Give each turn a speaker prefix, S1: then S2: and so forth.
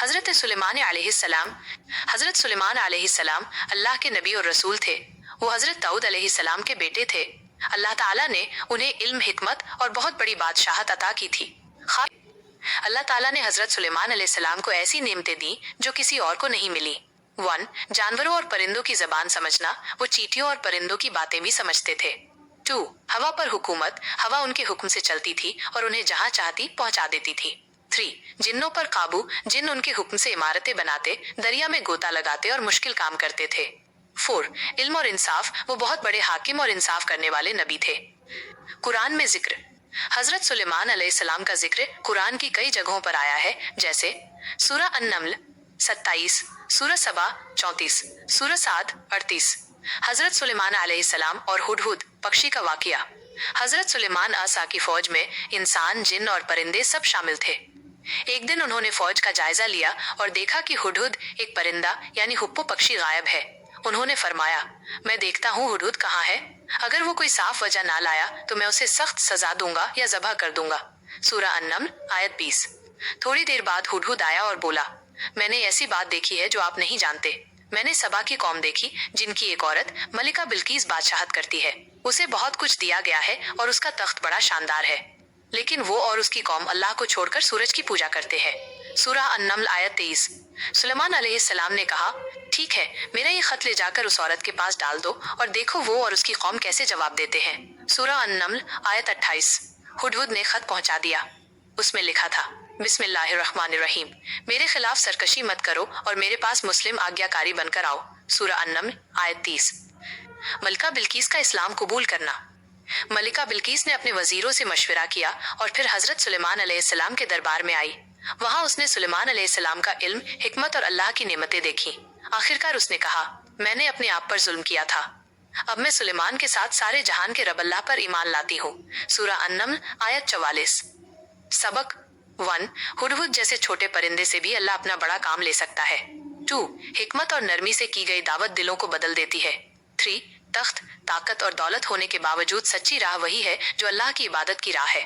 S1: हजरत सुलेमान अलैहिस्सलाम हजरत सुलेमान अलैहिस्सलाम अल्लाह के नबी और रसूल थे। वो हजरत दाऊद अलैहिस्सलाम के बेटे थे। अल्लाह ताला ने उन्हें इल्म, हिकमत और बहुत बड़ी बादशाहत अता की थी। अल्लाह ताला ने हजरत सुलेमान अलैहिस्सलाम को ऐसी नेमतें दी जो किसी और को नहीं मिली। 1. जानवरों और परिंदों की जबान समझना, वो चींटियों और परिंदों की बातें भी समझते थे। 2. हवा पर हुकूमत, हवा उनके हुक्म से चलती थी और उन्हें जहां चाहती पहुंचा देती थी। 3. जिन्नों पर काबू, जिन्न उनके हुक्म से इमारतें बनाते, दरिया में गोता लगाते और मुश्किल काम करते थे। 4. इल्म और इंसाफ, वो बहुत बड़े हाकिम और इंसाफ करने वाले नबी थे। कुरान में जिक्र, हजरत सुलेमान अलैहिस्सलाम का जिक्र कुरान की कई जगहों पर आया है, जैसे सूरह अन-नम्ल 27, सूरह सबा 34, सूरह साद 38। हजरत सुलेमान अलैहिस्सलाम और हुदहुद पक्षी का वाकया। हजरत सुलेमान आसा की फौज में इंसान, जिन्न और परिंदे सब शामिल थे। एक दिन उन्होंने फौज का जायजा लिया और देखा कि हुदहुद, एक परिंदा यानी हुप्पो पक्षी, गायब है। उन्होंने फरमाया, मैं देखता हूँ हुदहुद कहाँ है। अगर वो कोई साफ वजह ना लाया तो मैं उसे सख्त सजा दूंगा या ज़बह कर दूंगा। सूरह अन-नम्ल आयत 20। थोड़ी देर बाद हुदहुद आया और बोला, मैंने ऐसी बात देखी है जो आप नहीं जानते। मैंने सबा की कौम देखी जिनकी एक औरत मलिका बिल्कीस बादशाहत करती है। उसे बहुत कुछ दिया गया है और उसका तख्त बड़ा शानदार है, लेकिन वो और उसकी कौम अल्लाह को छोड़कर सूरज की पूजा करते हैं। सूरह अन-नम्ल आयत 23। सुलेमान अलैहिस्सलाम ने कहा, ठीक है, मेरा ये खत ले जाकर उस औरत के पास डाल दो और देखो वो और उसकी कौम कैसे जवाब देते हैं। सूरह अन-नम्ल आयत 28। हुदहुद ने खत पहुंचा दिया। उसमें लिखा था, बिस्मिल्लाहिर्रहमानिर्रहीम, मेरे खिलाफ सरकशी मत करो और मेरे पास मुस्लिम आज्ञाकारी बनकर आओ। सूरह अन-नम्ल आयत 30। मलिका बिल्कीस का इस्लाम कबूल करना। मलिका बिल्कीस ने अपने वजीरों से मशवरा किया और फिर हजरत सुलेमान अलैहिस्सलाम के दरबार में आई। वहां उसने सुलेमान अलैहिस्सलाम का इल्म, हिकमत और अल्लाह की नेमतें देखी। आखिरकार उसने कहा, मैंने अपने आप पर जुल्म किया था, अब मैं सुलेमान के साथ सारे जहान के रब अल्लाह पर ईमान लाती हूँ। सूरह अन-नम्ल आयत 44। सबक 1. हुदहुद जैसे छोटे परिंदे से भी अल्लाह अपना बड़ा काम ले सकता है। 2. हिकमत और नरमी से की गई दावत दिलों को बदल देती है। 3. तख्त, ताकत और दौलत होने के बावजूद सच्ची राह वही है जो अल्लाह की इबादत की राह है।